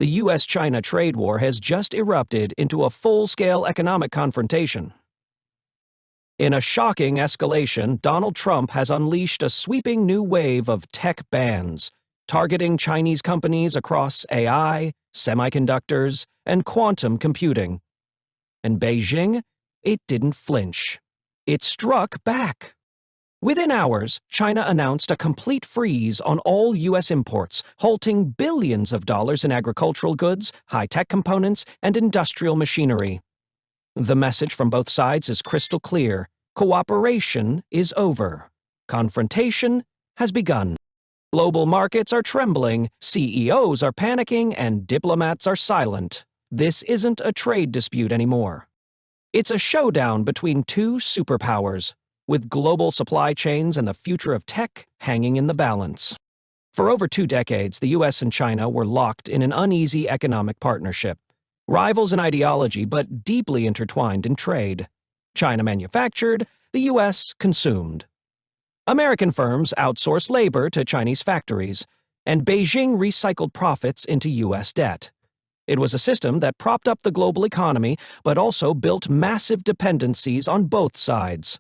The U.S. China trade war has just erupted into a full-scale economic confrontation. In a shocking escalation, Donald Trump has unleashed a sweeping new wave of tech bans, targeting Chinese companies across AI, semiconductors, and quantum computing. And Beijing, it didn't flinch. It struck back. Within hours, China announced a complete freeze on all U.S. imports, halting billions of dollars in agricultural goods, high-tech components, and industrial machinery. The message from both sides is crystal clear. Cooperation is over. Confrontation has begun. Global markets are trembling, CEOs are panicking, and diplomats are silent. This isn't a trade dispute anymore. It's a showdown between two superpowers, with global supply chains and the future of tech hanging in the balance. For over 2 decades, the U.S. and China were locked in an uneasy economic partnership. Rivals in ideology, but deeply intertwined in trade. China manufactured, the U.S. consumed. American firms outsourced labor to Chinese factories, and Beijing recycled profits into U.S. debt. It was a system that propped up the global economy, but also built massive dependencies on both sides.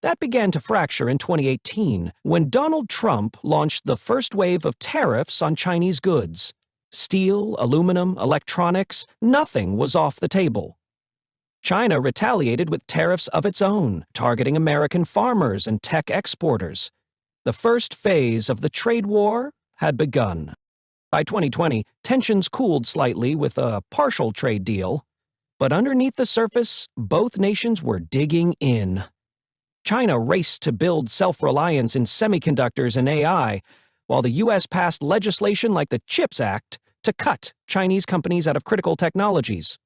That began to fracture in 2018 when Donald Trump launched the first wave of tariffs on Chinese goods. Steel, aluminum, electronics, nothing was off the table. China retaliated with tariffs of its own, targeting American farmers and tech exporters. The first phase of the trade war had begun. By 2020, tensions cooled slightly with a partial trade deal. But underneath the surface, both nations were digging in. China raced to build self-reliance in semiconductors and AI, while the U.S. passed legislation like the CHIPS Act to cut Chinese companies out of critical technologies.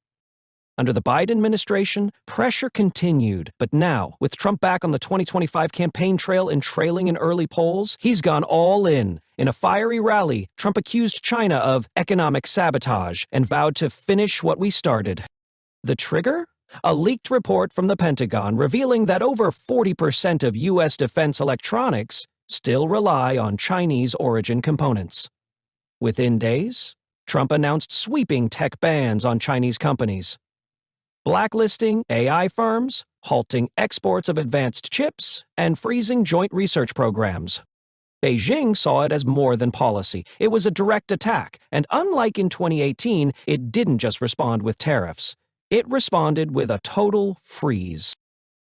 Under the Biden administration, pressure continued, but now, with Trump back on the 2025 campaign trail and trailing in early polls, he's gone all in. In a fiery rally, Trump accused China of economic sabotage and vowed to finish what we started. The trigger? A leaked report from the Pentagon revealing that over 40% of U.S. defense electronics still rely on Chinese-origin components. Within days, Trump announced sweeping tech bans on Chinese companies, blacklisting AI firms, halting exports of advanced chips, and freezing joint research programs. Beijing saw it as more than policy. It was a direct attack, and unlike in 2018, it didn't just respond with tariffs. It responded with a total freeze.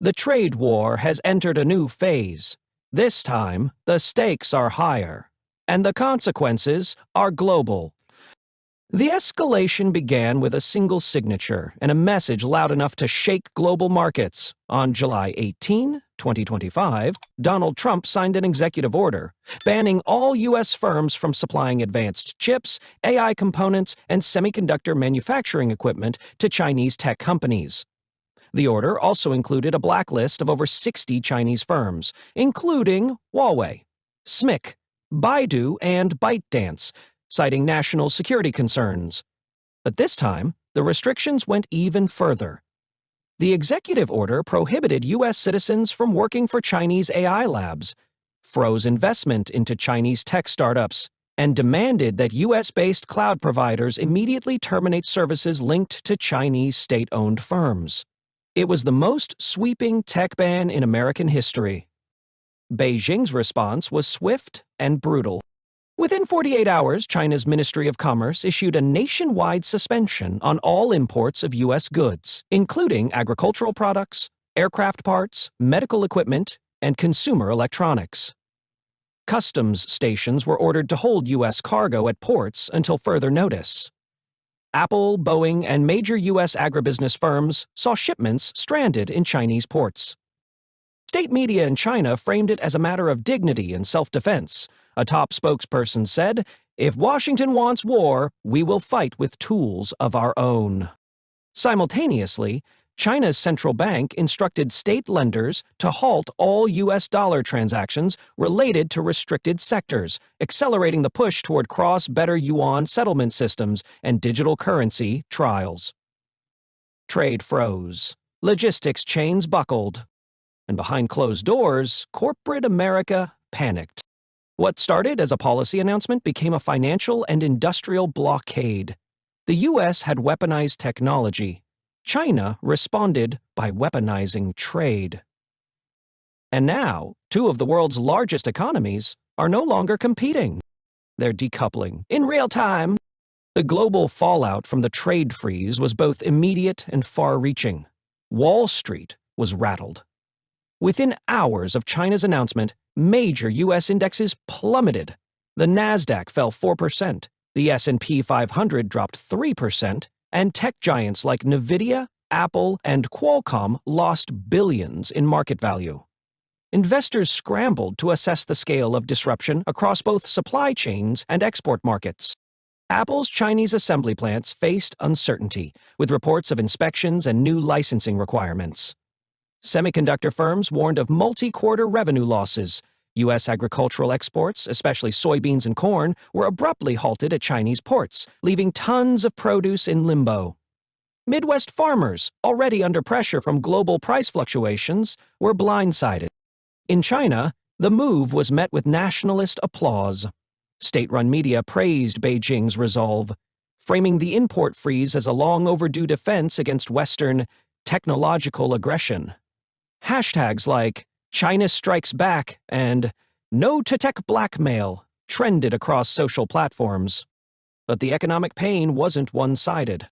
The trade war has entered a new phase. This time, the stakes are higher, and the consequences are global. The escalation began with a single signature and a message loud enough to shake global markets. On July 18, 2025, Donald Trump signed an executive order banning all U.S. firms from supplying advanced chips, AI components, and semiconductor manufacturing equipment to Chinese tech companies. The order also included a blacklist of over 60 Chinese firms, including Huawei, SMIC, Baidu, and ByteDance, citing national security concerns. But this time, the restrictions went even further. The executive order prohibited U.S. citizens from working for Chinese AI labs, froze investment into Chinese tech startups, and demanded that U.S.-based cloud providers immediately terminate services linked to Chinese state-owned firms. It was the most sweeping tech ban in American history. Beijing's response was swift and brutal. Within 48 hours, China's Ministry of Commerce issued a nationwide suspension on all imports of U.S. goods, including agricultural products, aircraft parts, medical equipment, and consumer electronics. Customs stations were ordered to hold U.S. cargo at ports until further notice. Apple, Boeing, and major U.S. agribusiness firms saw shipments stranded in Chinese ports. State media in China framed it as a matter of dignity and self-defense. A top spokesperson said, "If Washington wants war, we will fight with tools of our own." Simultaneously, China's central bank instructed state lenders to halt all U.S. dollar transactions related to restricted sectors, accelerating the push toward cross-border yuan settlement systems and digital currency trials. Trade froze. Logistics chains buckled. And behind closed doors, corporate America panicked. What started as a policy announcement became a financial and industrial blockade. The U.S. had weaponized technology. China responded by weaponizing trade. And now, two of the world's largest economies are no longer competing. They're decoupling in real time. The global fallout from the trade freeze was both immediate and far-reaching. Wall Street was rattled. Within hours of China's announcement, major U.S. indexes plummeted. The Nasdaq fell 4%, the S&P 500 dropped 3%, and tech giants like Nvidia, Apple, and Qualcomm lost billions in market value. Investors scrambled to assess the scale of disruption across both supply chains and export markets. Apple's Chinese assembly plants faced uncertainty, with reports of inspections and new licensing requirements. Semiconductor firms warned of multi-quarter revenue losses. U.S. agricultural exports, especially soybeans and corn, were abruptly halted at Chinese ports, leaving tons of produce in limbo. Midwest farmers, already under pressure from global price fluctuations, were blindsided. In China, the move was met with nationalist applause. State-run media praised Beijing's resolve, framing the import freeze as a long-overdue defense against Western technological aggression. Hashtags like China Strikes Back and No to Tech Blackmail trended across social platforms. But the economic pain wasn't one-sided.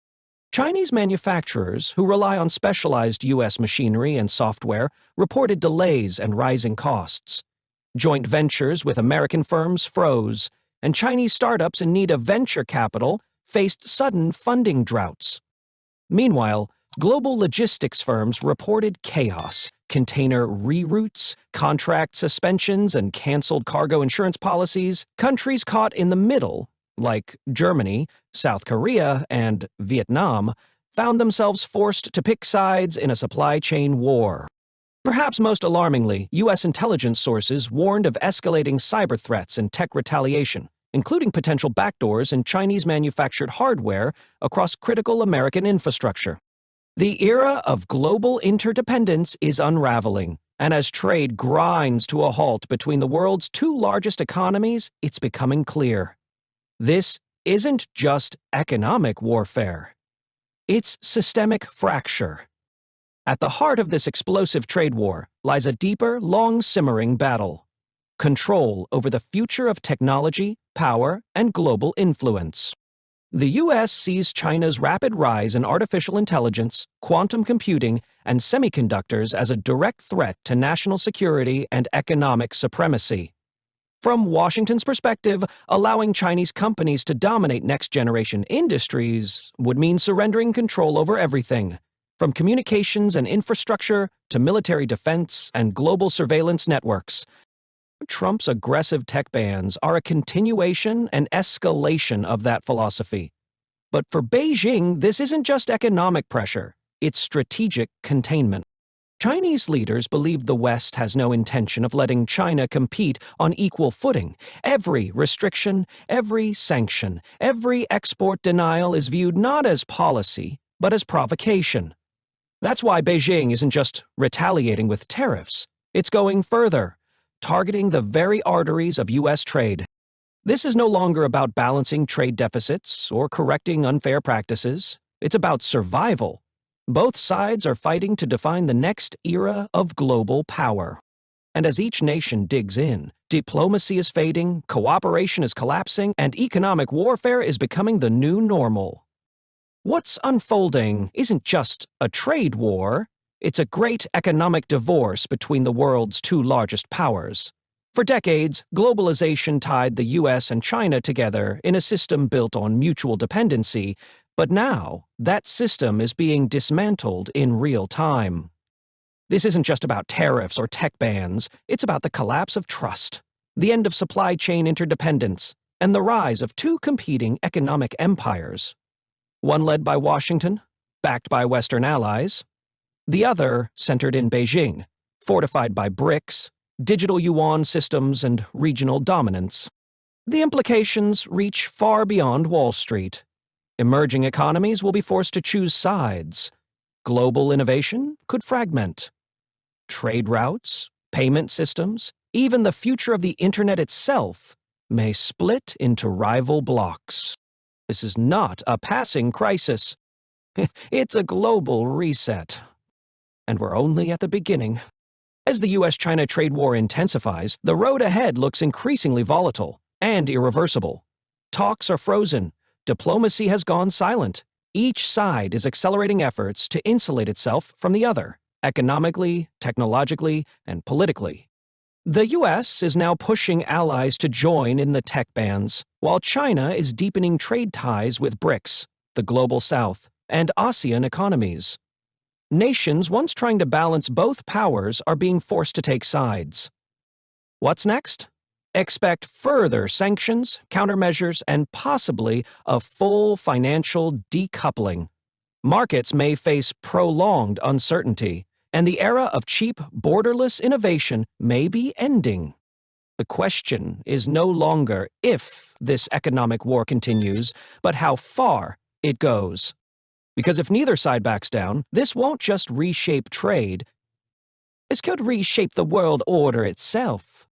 Chinese manufacturers, who rely on specialized U.S. machinery and software, reported delays and rising costs. Joint ventures with American firms froze, and Chinese startups in need of venture capital faced sudden funding droughts. Meanwhile, global logistics firms reported chaos: container reroutes, contract suspensions, and canceled cargo insurance policies. Countries caught in the middle, like Germany, South Korea, and Vietnam, found themselves forced to pick sides in a supply chain war. Perhaps most alarmingly, U.S. intelligence sources warned of escalating cyber threats and tech retaliation, including potential backdoors in Chinese-manufactured hardware across critical American infrastructure. The era of global interdependence is unraveling, and as trade grinds to a halt between the world's two largest economies, it's becoming clear. This isn't just economic warfare. It's systemic fracture. At the heart of this explosive trade war lies a deeper, long-simmering battle: control over the future of technology, power, and global influence. The U.S. sees China's rapid rise in artificial intelligence, quantum computing, and semiconductors as a direct threat to national security and economic supremacy. From Washington's perspective, allowing Chinese companies to dominate next-generation industries would mean surrendering control over everything, from communications and infrastructure to military defense and global surveillance networks. Trump's aggressive tech bans are a continuation and escalation of that philosophy. But for Beijing, this isn't just economic pressure, it's strategic containment. Chinese leaders believe the West has no intention of letting China compete on equal footing. Every restriction, every sanction, every export denial is viewed not as policy, but as provocation. That's why Beijing isn't just retaliating with tariffs. It's going further, targeting the very arteries of U.S. trade. This is no longer about balancing trade deficits or correcting unfair practices. It's about survival. Both sides are fighting to define the next era of global power. And as each nation digs in, diplomacy is fading, cooperation is collapsing, and economic warfare is becoming the new normal. What's unfolding isn't just a trade war, it's a great economic divorce between the world's two largest powers. For decades, globalization tied the U.S. and China together in a system built on mutual dependency, but now that system is being dismantled in real time. This isn't just about tariffs or tech bans, it's about the collapse of trust, the end of supply chain interdependence, and the rise of two competing economic empires. One led by Washington, backed by Western allies. The other centered in Beijing, fortified by BRICS, digital yuan systems, and regional dominance. The implications reach far beyond Wall Street. Emerging economies will be forced to choose sides. Global innovation could fragment. Trade routes, payment systems, even the future of the Internet itself may split into rival blocs. This is not a passing crisis. It's a global reset. And we're only at the beginning. As the U.S. China trade war intensifies, the road ahead looks increasingly volatile and irreversible. Talks are frozen. Diplomacy has gone silent. Each side is accelerating efforts to insulate itself from the other, economically, technologically, and politically. The U.S. is now pushing allies to join in the tech bans, while China is deepening trade ties with BRICS, the Global South, and ASEAN economies. Nations once trying to balance both powers are being forced to take sides. What's next? Expect further sanctions, countermeasures, and possibly a full financial decoupling. Markets may face prolonged uncertainty, and the era of cheap, borderless innovation may be ending. The question is no longer if this economic war continues, but how far it goes. Because if neither side backs down, this won't just reshape trade. This could reshape the world order itself.